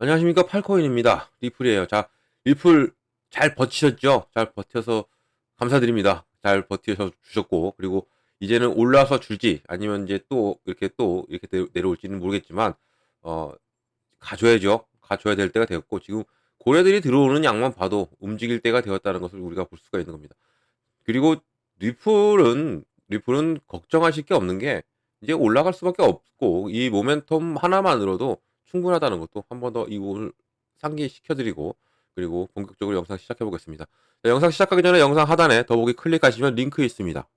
안녕하십니까, 팔코인입니다. 리플이에요. 자, 리플 잘 버티셨죠? 잘 버텨서 감사드립니다. 잘 버텨서 주셨고, 그리고 이제는 올라서 줄지 아니면 이제 또 이렇게 내려올지는 모르겠지만 어 가줘야죠. 가줘야 될 때가 되었고, 지금 고래들이 들어오는 양만 봐도 움직일 때가 되었다는 것을 우리가 볼 수가 있는 겁니다. 그리고 리플은 걱정하실 게 없는 게 이제 올라갈 수밖에 없고, 이 모멘텀 하나만으로도 충분하다는 것도 한 번 더 이걸 상기시켜 드리고, 그리고 본격적으로 영상 시작해 보겠습니다. 자, 영상 시작하기 전에 영상 하단에 더보기 클릭하시면 링크 있습니다. 자,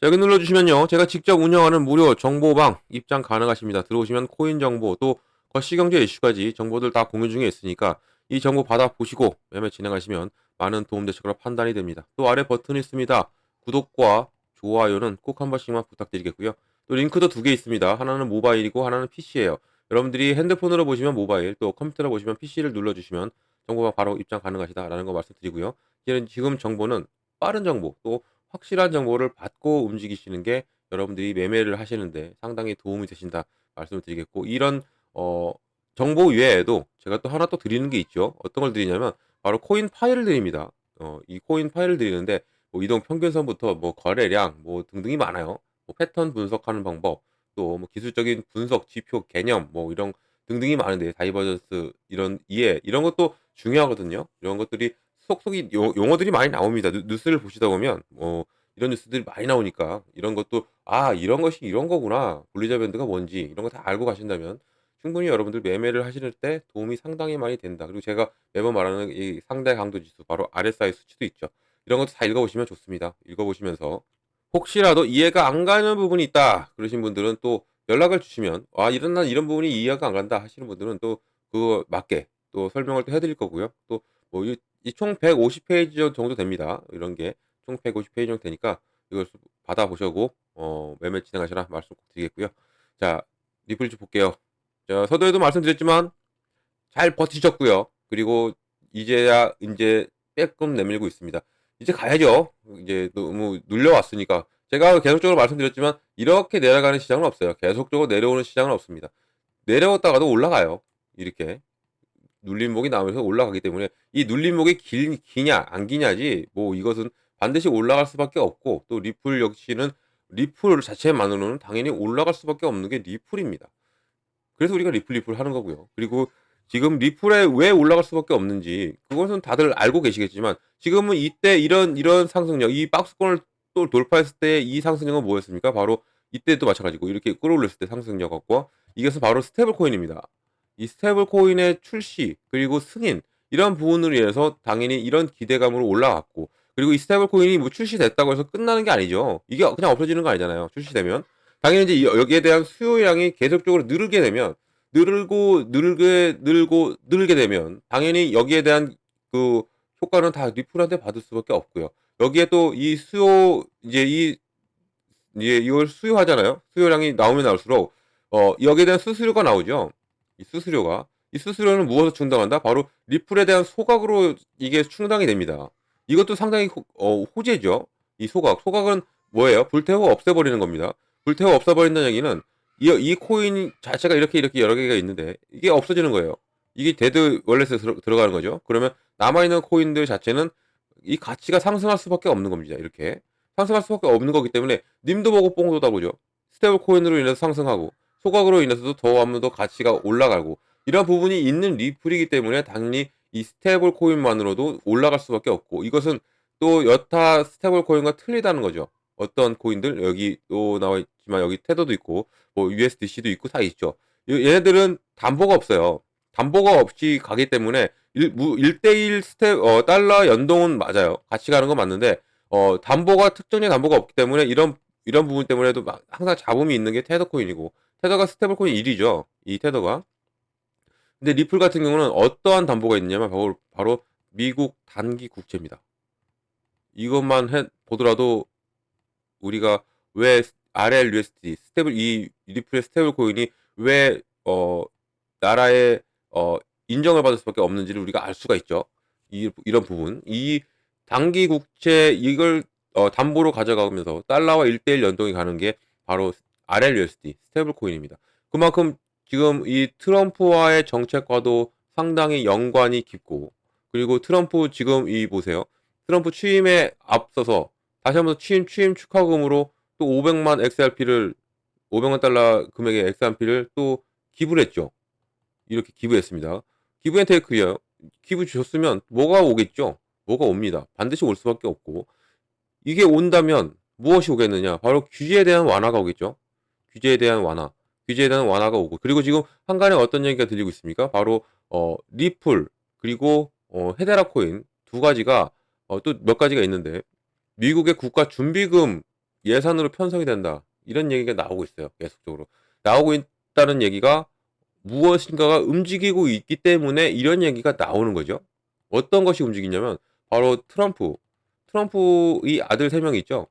여기 눌러주시면요, 제가 직접 운영하는 무료 정보방 입장 가능하십니다. 들어오시면 코인 정보, 또 거시경제 이슈까지 정보들 다 공유 중에 있으니까 이 정보 받아보시고 매매 진행하시면 많은 도움되시거나 판단이 됩니다. 또 아래 버튼이 있습니다. 구독과 좋아요는 꼭 한 번씩만 부탁드리겠고요. 또 링크도 두 개 있습니다. 하나는 모바일이고 하나는 PC예요. 여러분들이 핸드폰으로 보시면 모바일, 또 컴퓨터로 보시면 PC를 눌러주시면 정보가 바로 입장 가능하시다라는 거 말씀드리고요. 이제는 지금 정보는 빠른 정보, 또 확실한 정보를 받고 움직이시는 게 여러분들이 매매를 하시는데 상당히 도움이 되신다 말씀을 드리겠고, 이런 어 정보 외에도 제가 또 하나 또 드리는 게 있죠. 어떤 걸 드리냐면 바로 코인 파일을 드립니다. 이 코인 파일을 드리는데 뭐 이동 평균선부터 뭐 거래량 뭐 등등이 많아요. 뭐 패턴 분석하는 방법, 또 뭐 기술적인 분석, 지표, 개념 뭐 이런 등등이 많은데, 다이버전스 이런 이해 이런 것도 중요하거든요. 이런 것들이 속속이 용어들이 많이 나옵니다. 뉴스를 보시다 보면 뭐 이런 뉴스들이 많이 나오니까 이런 것도 '아 이런 것이 이런 거구나. 볼리자 밴드가 뭔지.' 이런 거 다 알고 가신다면 충분히 여러분들 매매를 하실 때 도움이 상당히 많이 된다. 그리고 제가 매번 말하는 이 상대 강도 지수, 바로 RSI 수치도 있죠. 이런 것도 다 읽어보시면 좋습니다. 읽어보시면서 혹시라도 이해가 안 가는 부분이 있다 그러신 분들은 또 연락을 주시면, 아 이런 난 이런 부분이 이해가 안 간다 하시는 분들은 또 그거 맞게 또 설명을 또 해 드릴 거고요. 또 뭐 이 총 150 페이지 정도 됩니다. 이런 게 총 150 페이지 정도 되니까 이걸 받아 보시고 매매 진행하시라 말씀 꼭 드리겠고요. 자, 리플 좀 볼게요. 자, 서두에도 말씀드렸지만 잘 버티셨고요. 그리고 이제야 인제 빼끔 내밀고 있습니다. 이제 가야죠. 이제 너무 눌려왔으니까. 제가 계속적으로 말씀드렸지만 이렇게 내려가는 시장은 없어요. 계속적으로 내려오는 시장은 없습니다. 내려왔다가도 올라가요. 이렇게 눌림목이 나오면서 올라가기 때문에 이 눌림목이 기냐 안 기냐지, 뭐 이것은 반드시 올라갈 수밖에 없고, 또 리플 역시는 리플 자체만으로는 당연히 올라갈 수밖에 없는 게 리플입니다. 그래서 우리가 리플 하는 거고요. 그리고 지금 리플에 왜 올라갈 수밖에 없는지 그것은 다들 알고 계시겠지만, 지금은 이때 이런 상승력, 이 박스권을 또 돌파했을 때 이 상승력은 뭐였습니까? 바로 이때도 마찬가지고 이렇게 끌어올렸을 때 상승력 같고, 이것은 바로 스테이블 코인입니다. 이 스테이블 코인의 출시 그리고 승인, 이런 부분으로 인해서 당연히 이런 기대감으로 올라갔고, 그리고 이 스테이블 코인이 뭐 출시됐다고 해서 끝나는 게 아니죠. 이게 그냥 없어지는 거 아니잖아요, 출시되면. 당연히 이제 여기에 대한 수요량이 계속적으로 늘게 되면, 늘게 되면 당연히 여기에 대한 그 효과는 다 리플한테 받을 수밖에 없고요. 여기에 또 이 수요 이제 이걸 수요하잖아요. 수요량이 나오면 나올수록 여기에 대한 수수료가 나오죠. 이 수수료는 무엇을 충당한다? 바로 리플에 대한 소각으로 이게 충당이 됩니다. 이것도 상당히 호재죠. 이 소각은 뭐예요? 불태워 없애버리는 겁니다. 불태워 없애버린다는 얘기는 이 코인 자체가 이렇게 여러 개가 있는데 이게 없어지는 거예요. 이게 데드 월렛에 들어가는 거죠. 그러면 남아있는 코인들 자체는 이 가치가 상승할 수밖에 없는 겁니다. 이렇게 상승할 수밖에 없는 거기 때문에 님도 보고 뽕도 따보죠. 스테이블 코인으로 인해서 상승하고, 소각으로 인해서도 더 하면 더 가치가 올라가고, 이런 부분이 있는 리플이기 때문에 당연히 이 스테이블 코인만으로도 올라갈 수밖에 없고, 이것은 또 여타 스테이블 코인과 틀리다는 거죠. 어떤 코인들 여기 또 나와 있지만 여기 테더도 있고 뭐 USDC도 있고 다 있죠. 얘네들은 담보가 없어요. 담보가 없이 가기 때문에 1대1 달러 연동은 맞아요. 같이 가는 건 맞는데 특정의 담보가 없기 때문에 이런 부분 때문에도 항상 잡음이 있는 게 테더 코인이고, 테더가 스테이블 코인 1위죠. 이 테더가. 근데 리플 같은 경우는 어떠한 담보가 있냐면 바로 미국 단기 국채입니다. 이것만 보더라도 우리가 왜 RLUSD 이 리플의 스테이블 코인이 왜 나라의 인정을 받을 수밖에 없는지를 우리가 알 수가 있죠. 이런 부분, 이 단기 국채 이걸 담보로 가져가면서 달러와 1대1 연동이 가는 게 바로 RLUSD 스테이블 코인입니다. 그만큼 지금 이 트럼프와의 정책과도 상당히 연관이 깊고, 그리고 트럼프 지금 이 보세요. 트럼프 취임에 앞서서 다시 한번 취임 축하금으로 또 500만 XRP를 500만 달러 금액의 XRP를 또 기부를 했죠. 이렇게 기부했습니다. 기부 앤테이크요. 기부 주셨으면 뭐가 오겠죠? 뭐가 옵니다. 반드시 올 수밖에 없고, 이게 온다면 무엇이 오겠느냐? 바로 규제에 대한 완화가 오겠죠. 규제에 대한 완화. 규제에 대한 완화가 오고, 그리고 지금 한간에 어떤 얘기가 들리고 있습니까? 바로 리플, 그리고 헤데라 코인 두 가지가 또 몇 가지가 있는데, 미국의 국가 준비금 예산으로 편성이 된다. 이런 얘기가 나오고 있어요. 계속적으로. 나오고 있다는 얘기가 무엇인가가 움직이고 있기 때문에 이런 얘기가 나오는 거죠. 어떤 것이 움직이냐면 바로 트럼프의 아들 3명이 있죠.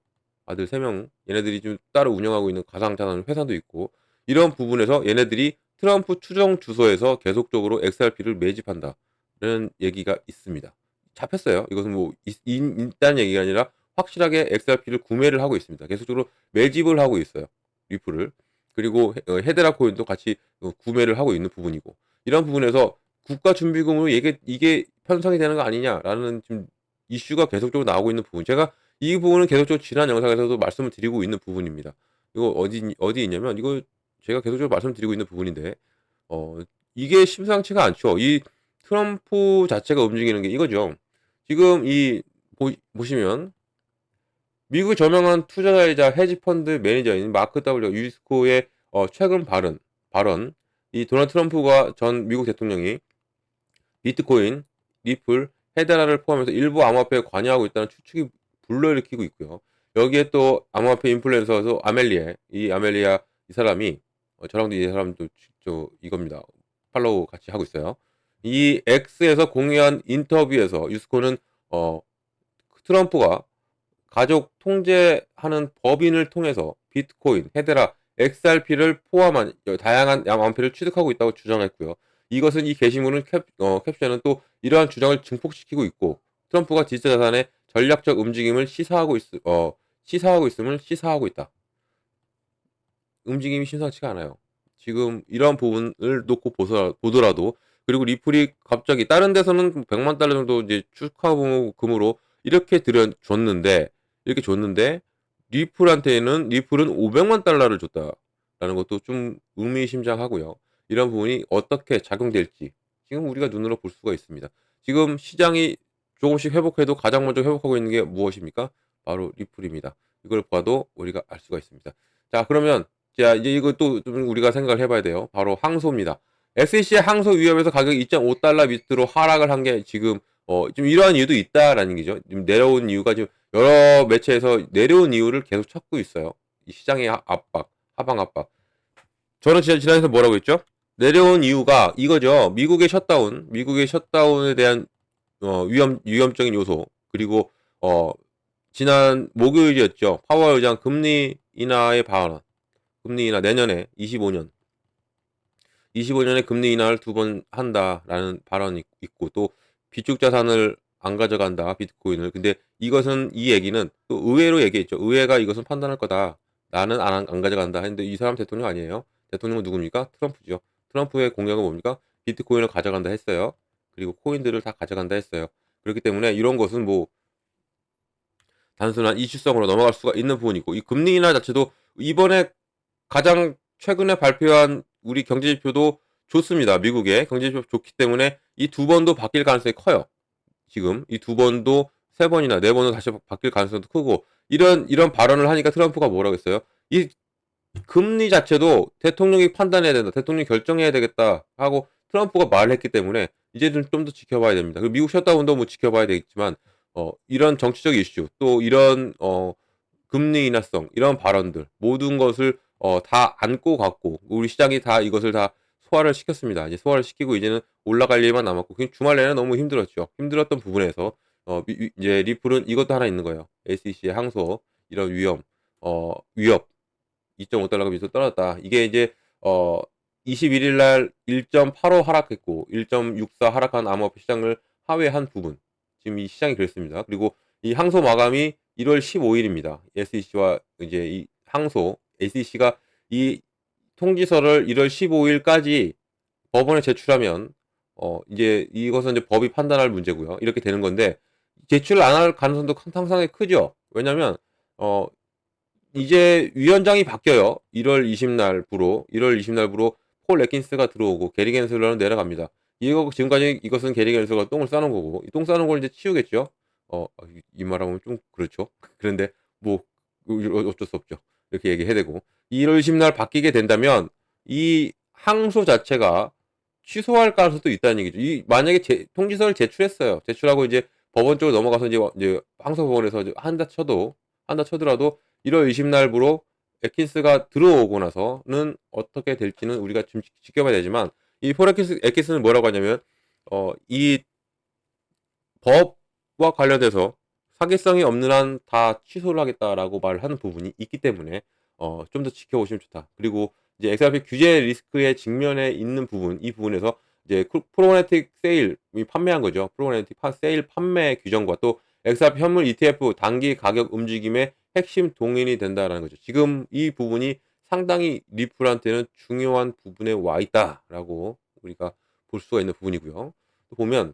아들 3명. 얘네들이 좀 따로 운영하고 있는 가상자산 회사도 있고, 이런 부분에서 얘네들이 트럼프 추정 주소에서 계속적으로 XRP를 매집한다. 라는 얘기가 있습니다. 잡혔어요. 이것은 뭐 있다는 얘기가 아니라 확실하게 XRP를 구매를 하고 있습니다. 계속적으로 매집을 하고 있어요. 리플을. 그리고 헤데라 코인도 같이 구매를 하고 있는 부분이고, 이런 부분에서 국가 준비금으로 이게 편성이 되는 거 아니냐라는 지금 이슈가 계속적으로 나오고 있는 부분. 제가 이 부분은 계속적으로 지난 영상에서도 말씀을 드리고 있는 부분입니다. 이거 어디 있냐면, 이거 제가 계속적으로 말씀드리고 있는 부분인데, 어 이게 심상치가 않죠. 이 트럼프 자체가 움직이는 게 이거죠. 지금 보시면 미국의 저명한 투자자이자 헤지펀드 매니저인 마크 W. 유스코의 최근 발언, 이 도널드 트럼프가 전 미국 대통령이 비트코인, 리플, 헤데라를 포함해서 일부 암호화폐에 관여하고 있다는 추측이 불러일으키고 있고요. 여기에 또 암호화폐 인플루언서도 아멜리아 이 사람이 저랑도 이 사람도 이겁니다. 팔로우 같이 하고 있어요. 이 X에서 공유한 인터뷰에서 유스코는 트럼프가 가족 통제하는 법인을 통해서 비트코인, 헤데라, XRP를 포함한 다양한 암호화폐를 취득하고 있다고 주장했고요. 이것은 이 게시물은 캡션은 또 이러한 주장을 증폭시키고 있고, 트럼프가 디지털 자산의 전략적 움직임을 시사하고 있음을 시사하고 있다. 움직임이 심상치가 않아요. 지금 이러한 부분을 놓고 보더라도, 그리고 리플이 갑자기 다른 데서는 100만 달러 정도 이제 축하금으로 이렇게 줬는데 리플은 500만 달러를 줬다라는 것도 좀 의미심장하고요. 이런 부분이 어떻게 작용될지 지금 우리가 눈으로 볼 수가 있습니다. 지금 시장이 조금씩 회복해도 가장 먼저 회복하고 있는 게 무엇입니까? 바로 리플입니다. 이걸 봐도 우리가 알 수가 있습니다. 자, 그러면 자, 이제 이것도 좀 우리가 생각을 해봐야 돼요. 바로 항소입니다. SEC의 항소 위협에서 가격이 2.5달러 밑으로 하락을 한 게 지금 좀 이러한 이유도 있다라는 거죠. 지금 내려온 이유가 지금 여러 매체에서 내려온 이유를 계속 찾고 있어요. 이 시장의 압박, 하방 압박. 저는 지난해서 뭐라고 했죠? 내려온 이유가 이거죠. 미국의 셧다운에 대한 위험적인 요소, 그리고 지난 목요일이었죠. 파월 의장 금리 인하의 발언. 금리 인하 내년에 25년에 금리 인하를 2번 한다라는 발언이 있고, 또 비축 자산을 안 가져간다, 비트코인을. 근데 이것은 이 얘기는 또 의회로 얘기했죠. 의회가 이것은 판단할 거다. 나는 안 가져간다 했는데 이 사람 대통령 아니에요. 대통령은 누굽니까? 트럼프죠. 트럼프의 공약은 뭡니까? 비트코인을 가져간다 했어요. 그리고 코인들을 다 가져간다 했어요. 그렇기 때문에 이런 것은 뭐 단순한 이슈성으로 넘어갈 수가 있는 부분이고, 이 금리 인하 자체도 이번에 가장 최근에 발표한 우리 경제지표도 좋습니다. 미국의 경제지표 좋기 때문에 이 2번도 바뀔 가능성이 커요. 지금 이 2번도 3번이나 4번도 다시 바뀔 가능성도 크고, 이런 발언을 하니까 트럼프가 뭐라고 했어요? 이 금리 자체도 대통령이 판단해야 된다, 대통령이 결정해야 되겠다 하고 트럼프가 말을 했기 때문에 이제는 좀 더 지켜봐야 됩니다. 그리고 미국 셧다운도 뭐 지켜봐야 되겠지만 이런 정치적 이슈, 또 이런 금리 인하성, 이런 발언들 모든 것을 다 안고 갔고, 우리 시장이 다 이것을 다 소화를 시켰습니다. 이제 소화를 시키고 이제는 올라갈 일만 남았고, 주말 내내 너무 힘들었죠. 힘들었던 부분에서 이제 리플은 이것도 하나 있는 거예요. SEC의 항소, 이런 위협 2.5달러가 밑으로 떨어졌다. 이게 이제 21일 날 1.85 하락했고 1.64 하락한 암호화폐 시장을 하회한 부분. 지금 이 시장이 그랬습니다. 그리고 이 항소 마감이 1월 15일입니다. SEC와 이제 이 항소, SEC가 이 통지서를 1월 15일까지 법원에 제출하면 이제 이것은 이제 법이 판단할 문제고요. 이렇게 되는 건데 제출을 안 할 가능성도 상당히 크죠. 왜냐면 어 이제 위원장이 바뀌어요. 1월 20날부로 1월 20날부로 폴 애킨스가 들어오고 게리 겐슬러는 내려갑니다. 이거 지금까지 이것은 게리 겐슬러가 똥을 싸는 거고 이 똥 싸는 걸 이제 치우겠죠. 이 말하면 좀 그렇죠. 그런데 뭐 어쩔 수 없죠. 이렇게 얘기해야 되고 1월 20날 바뀌게 된다면 이 항소 자체가 취소할 가능성도 있다는 얘기죠. 이 만약에 통지서를 제출했어요. 제출하고 이제 법원 쪽으로 넘어가서 이제 항소법원에서 이제 한다 쳐더라도 1월 20날부로 애킨스가 들어오고 나서는 어떻게 될지는 우리가 좀 지켜봐야 되지만 이 폴 애킨스는 뭐라고 하냐면 이 법과 관련돼서 사기성이 없는 한 다 취소를 하겠다라고 말을 하는 부분이 있기 때문에 좀 더 지켜보시면 좋다. 그리고 이제 XRP 규제 리스크에 직면해 있는 부분, 이 부분에서 이제 프로그래마틱 세일이 판매한 거죠. 프로그래마틱 세일 판매 규정과 또 XRP 현물 ETF 단기 가격 움직임의 핵심 동인이 된다라는 거죠. 지금 이 부분이 상당히 리플한테는 중요한 부분에 와 있다라고 우리가 볼 수가 있는 부분이고요. 또 보면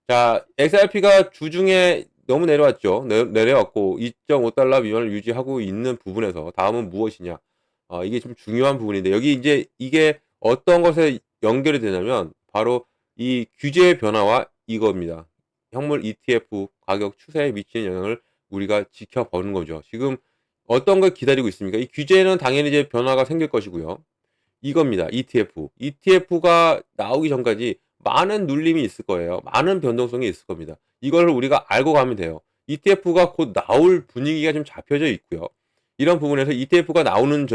자, XRP가 주중에 너무 내려왔죠. 내려왔고 2.5달러 미만을 유지하고 있는 부분에서 다음은 무엇이냐? 이게 좀 중요한 부분인데 여기 이제 이게 어떤 것에 연결이 되냐면 바로 이 규제 변화와 이겁니다. 현물 ETF 가격 추세에 미치는 영향을 우리가 지켜보는 거죠. 지금 어떤 걸 기다리고 있습니까? 이 규제는 당연히 이제 변화가 생길 것이고요. 이겁니다. ETF. ETF가 나오기 전까지 많은 눌림이 있을 거예요. 많은 변동성이 있을 겁니다. 이걸 우리가 알고 가면 돼요. ETF가 곧 나올 분위기가 좀 잡혀져 있고요. 이런 부분에서 ETF가 나오는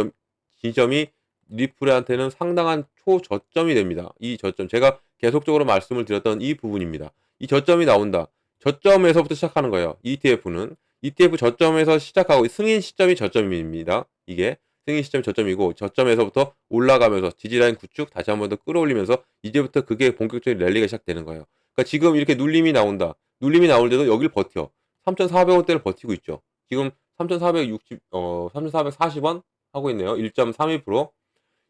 지점이 리플한테는 상당한 초저점이 됩니다. 이 저점, 제가 계속적으로 말씀을 드렸던 이 부분입니다. 이 저점이 나온다. 저점에서부터 시작하는 거예요. ETF는. ETF 저점에서 시작하고 승인 시점이 저점입니다. 이게. 승인 시점이 저점이고 저점에서부터 올라가면서 지지라인 구축 다시 한 번 더 끌어올리면서 이제부터 그게 본격적인 랠리가 시작되는 거예요. 그러니까 지금 이렇게 눌림이 나온다. 눌림이 나올 때도 여길 버텨. 3,400원대를 버티고 있죠. 지금 3,440원 하고 있네요. 1.32%.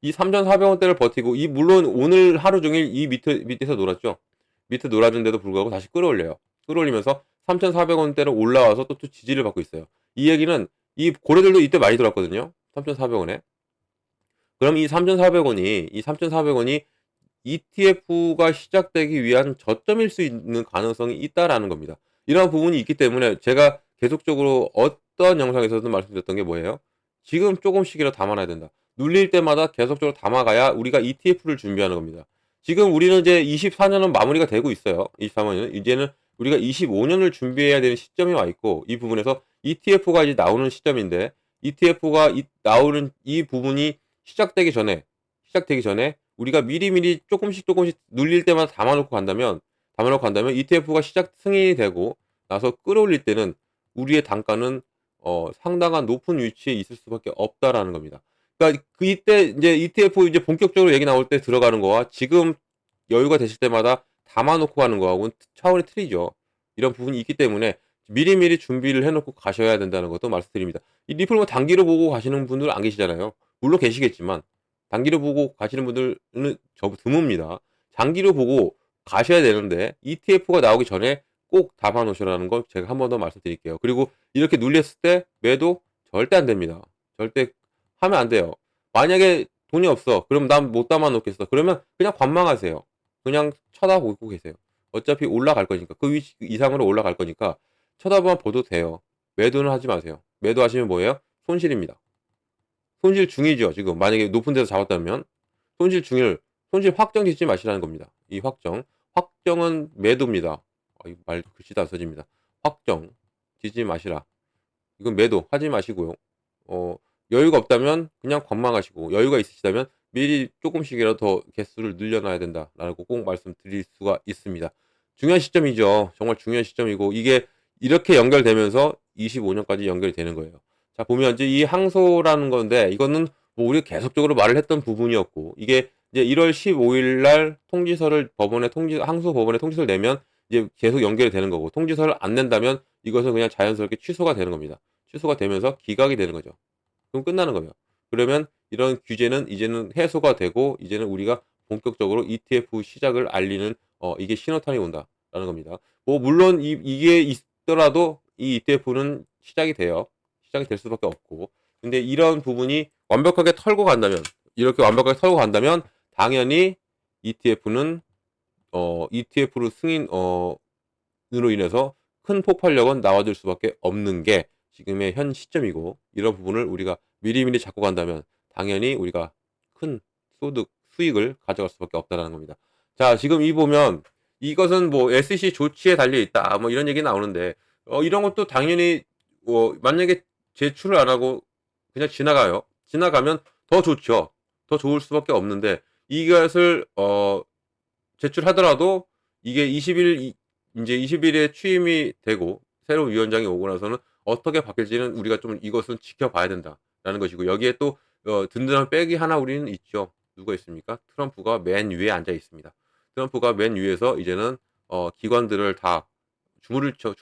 이 3,400원대를 버티고 물론 오늘 하루 종일 이 밑에서 놀았죠. 밑에 놀아준데도 불구하고 다시 끌어올려요. 끌어올리면서 3,400원대로 올라와서 또 지지를 받고 있어요. 이 얘기는 이 고래들도 이때 많이 들어왔거든요. 3,400원에. 그럼 이 3,400원이 ETF가 시작되기 위한 저점일 수 있는 가능성이 있다라는 겁니다. 이러한 부분이 있기 때문에 제가 계속적으로 어떤 영상에서도 말씀드렸던 게 뭐예요? 지금 조금씩이라도 담아놔야 된다. 눌릴 때마다 계속적으로 담아가야 우리가 ETF를 준비하는 겁니다. 지금 우리는 이제 24년은 마무리가 되고 있어요. 24년은. 이제는 우리가 25년을 준비해야 되는 시점이 와 있고 이 부분에서 ETF가 이제 나오는 시점인데 ETF가 나오는 이 부분이 시작되기 전에 우리가 미리미리 조금씩 눌릴 때마다 담아놓고 간다면 ETF가 승인이 되고 나서 끌어올릴 때는 우리의 단가는 상당한 높은 위치에 있을 수밖에 없다라는 겁니다. 그러니까 이때 이제 ETF 이제 본격적으로 얘기 나올 때 들어가는 거와 지금 여유가 되실 때마다 담아놓고 가는 거하고는 차원이 틀리죠. 이런 부분이 있기 때문에 미리미리 준비를 해놓고 가셔야 된다는 것도 말씀드립니다. 이 리플 뭐 단기로 보고 가시는 분들 안 계시잖아요. 물론 계시겠지만 단기로 보고 가시는 분들은 드뭅니다. 장기로 보고 가셔야 되는데 ETF가 나오기 전에 꼭 담아 놓으시라는 걸 제가 한 번 더 말씀드릴게요. 그리고 이렇게 눌렸을 때 매도 절대 안 됩니다. 절대 하면 안 돼요. 만약에 돈이 없어. 그럼 난 못 담아 놓겠어. 그러면 그냥 관망하세요. 그냥 쳐다보고 계세요. 어차피 올라갈 거니까. 그 위치 이상으로 올라갈 거니까 쳐다보면 보도 돼요. 매도는 하지 마세요. 매도하시면 뭐예요? 손실입니다. 손실 중이죠. 지금 만약에 높은 데서 잡았다면 손실 확정 짓지 마시라는 겁니다. 이 확정은 매도입니다. 말 글씨도 안 써집니다. 확정 짓지 마시라. 이건 매도 하지 마시고요. 여유가 없다면 그냥 관망하시고 여유가 있으시다면 미리 조금씩이라도 더 개수를 늘려놔야 된다라고 꼭 말씀드릴 수가 있습니다. 중요한 시점이죠. 정말 중요한 시점이고 이게 이렇게 연결되면서 25년까지 연결이 되는 거예요. 자 보면 이제 이 항소라는 건데 이거는 뭐 우리가 계속적으로 말을 했던 부분이었고 이게 이제 1월 15일 날 통지서를 항소 법원에 통지서를 내면 이제 계속 연결이 되는 거고 통지서를 안 낸다면 이것은 그냥 자연스럽게 취소가 되는 겁니다. 취소가 되면서 기각이 되는 거죠. 그럼 끝나는 거예요. 그러면 이런 규제는 이제는 해소가 되고 이제는 우리가 본격적으로 ETF 시작을 알리는 이게 신호탄이 온다라는 겁니다. 뭐 물론 이게 있더라도 이 ETF는 시작이 돼요. 시작이 될 수밖에 없고. 근데 이런 부분이 완벽하게 털고 간다면, 이렇게 완벽하게 털고 간다면 당연히 ETF는 ETF로 승인 으로 인해서 큰 폭발력은 나와줄 수밖에 없는 게 지금의 현 시점이고, 이런 부분을 우리가 미리미리 잡고 간다면 당연히 우리가 큰 소득, 수익을 가져갈 수밖에 없다는 겁니다. 자, 지금 이 보면 이것은 뭐 SEC 조치에 달려 있다, 뭐 이런 얘기 나오는데, 이런 것도 당연히 만약에 제출을 안 하고 그냥 지나가요. 지나가면 더 좋죠. 더 좋을 수밖에 없는데, 이것을 제출하더라도 이게 20일 이제 20일에 취임이 되고 새로운 위원장이 오고 나서는 어떻게 바뀔지는 우리가 좀 이것은 지켜봐야 된다라는 것이고, 여기에 또 든든한 백이 하나 우리는 있죠. 누가 있습니까? 트럼프가 맨 위에 앉아 있습니다. 트럼프가 맨 위에서 이제는 기관들을 다 주무르죠.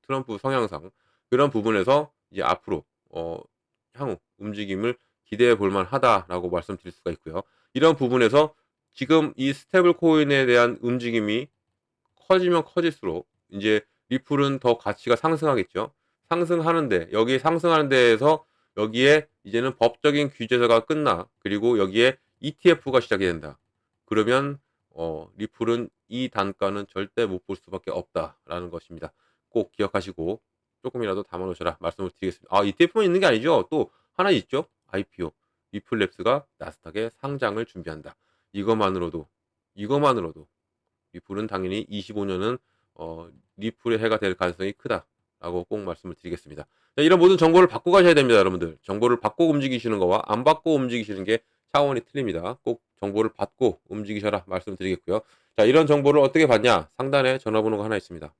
트럼프 성향상. 그런 부분에서 이제 앞으로 향후 움직임을 기대해 볼 만하다라고 말씀드릴 수가 있고요. 이런 부분에서 지금 이 스테이블 코인에 대한 움직임이 커지면 커질수록 이제 리플은 더 가치가 상승하겠죠. 상승하는데, 여기 상승하는 데에서 여기에 이제는 법적인 규제가 끝나, 그리고 여기에 ETF가 시작이 된다. 그러면 리플은 이 단가는 절대 못 볼 수밖에 없다라는 것입니다. 꼭 기억하시고 조금이라도 담아 놓으셔라 말씀을 드리겠습니다. ETF만 있는 게 아니죠. 또 하나 있죠. IPO. 리플랩스가 나스닥에 상장을 준비한다. 이것만으로도 리플은 당연히 25년은 리플의 해가 될 가능성이 크다라고 꼭 말씀을 드리겠습니다. 자, 이런 모든 정보를 받고 가셔야 됩니다, 여러분들. 정보를 받고 움직이시는 거와 안 받고 움직이시는 게 차원이 틀립니다. 꼭 정보를 받고 움직이셔라 말씀드리겠고요. 자, 이런 정보를 어떻게 받냐? 상단에 전화번호가 하나 있습니다.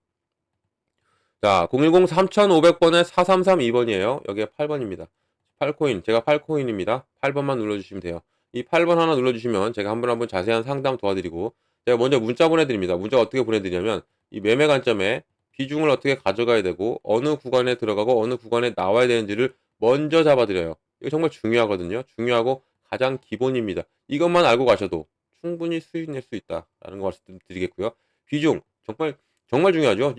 자, 010-3500번에 4332번이에요. 여기에 8번입니다. 8코인, 제가 8코인입니다. 8번만 눌러주시면 돼요. 이 8번 하나 눌러주시면 제가 한 분 한 분 자세한 상담 도와드리고, 제가 먼저 문자 보내드립니다. 문자 어떻게 보내드리냐면, 이 매매 관점에 비중을 어떻게 가져가야 되고, 어느 구간에 들어가고 어느 구간에 나와야 되는지를 먼저 잡아드려요. 이거 정말 중요하거든요. 중요하고 가장 기본입니다. 이것만 알고 가셔도 충분히 수익 낼 수 있다라는 거 말씀드리겠고요. 비중, 정말 중요하죠.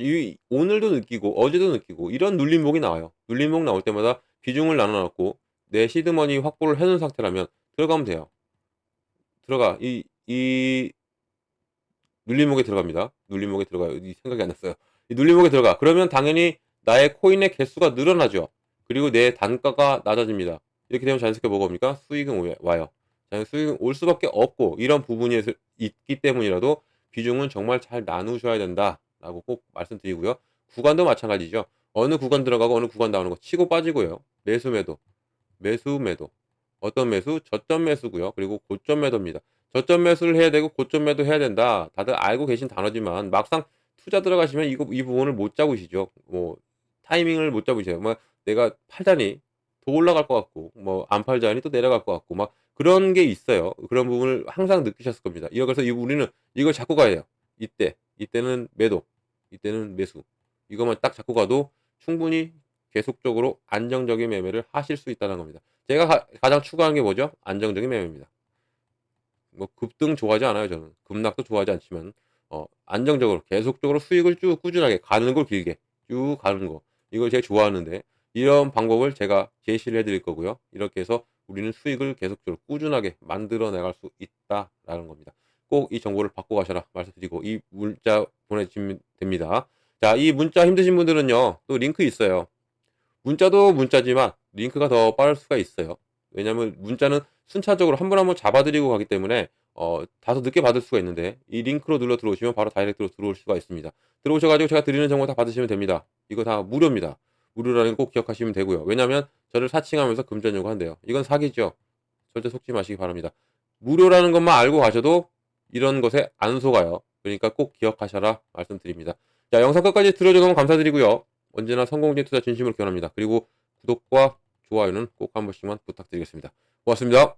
오늘도 느끼고 어제도 느끼고 이런 눌림목이 나와요. 눌림목 나올 때마다 비중을 나눠놨고 내 시드머니 확보를 해놓은 상태라면 들어가면 돼요. 이 눌림목에 들어갑니다. 눌림목에 들어가요. 이 생각이 안 났어요. 이 눌림목에 들어가. 그러면 당연히 나의 코인의 개수가 늘어나죠. 그리고 내 단가가 낮아집니다. 이렇게 되면 자연스럽게 뭐가 옵니까? 수익은 와요. 수익은 올 수밖에 없고, 이런 부분이 있기 때문이라도 비중은 정말 잘 나누셔야 된다라고 꼭 말씀드리고요. 구간도 마찬가지죠. 어느 구간 들어가고 어느 구간 나오는 거 치고 빠지고요. 매수 매도. 어떤 매수? 저점 매수고요. 그리고 고점 매도입니다. 저점 매수를 해야 되고 고점 매도 해야 된다. 다들 알고 계신 단어지만 막상 투자 들어가시면 이 부분을 못 잡으시죠. 뭐 타이밍을 못 잡으세요. 뭐 내가 팔자니 더 올라갈 것 같고, 뭐 안 팔자니 또 내려갈 것 같고, 막 그런 게 있어요. 그런 부분을 항상 느끼셨을 겁니다. 그래서 우리는 이걸 잡고 가야 돼요. 이때는 매도, 이때는 매수. 이것만 딱 잡고 가도 충분히 계속적으로 안정적인 매매를 하실 수 있다는 겁니다. 제가 가장 추구하는 게 뭐죠? 안정적인 매매입니다. 뭐 급등 좋아하지 않아요, 저는. 급락도 좋아하지 않지만 안정적으로 계속적으로 수익을 쭉 꾸준하게 가는 걸 길게 쭉 가는 거, 이걸 제가 좋아하는데, 이런 방법을 제가 제시를 해드릴 거고요. 이렇게 해서 우리는 수익을 계속적으로 꾸준하게 만들어 나갈 수 있다라는 겁니다. 꼭 이 정보를 받고 가셔라 말씀드리고, 이 문자 보내주시면 됩니다. 자, 이 문자 힘드신 분들은요, 또 링크 있어요. 문자도 문자지만 링크가 더 빠를 수가 있어요. 왜냐면 문자는 순차적으로 한 번 한 번 잡아드리고 가기 때문에 다소 늦게 받을 수가 있는데, 이 링크로 눌러 들어오시면 바로 다이렉트로 들어올 수가 있습니다. 들어오셔가지고 제가 드리는 정보 다 받으시면 됩니다. 이거 다 무료입니다. 무료라는 거 꼭 기억하시면 되고요. 왜냐면 저를 사칭하면서 금전 요구한대요. 이건 사기죠. 절대 속지 마시기 바랍니다. 무료라는 것만 알고 가셔도 이런 것에 안 속아요. 그러니까 꼭 기억하셔라 말씀드립니다. 자, 영상 끝까지 들어주셔서 감사드리고요. 언제나 성공적인 투자 진심으로 기원합니다. 그리고 구독과 좋아요는 꼭 한 번씩만 부탁드리겠습니다. 고맙습니다.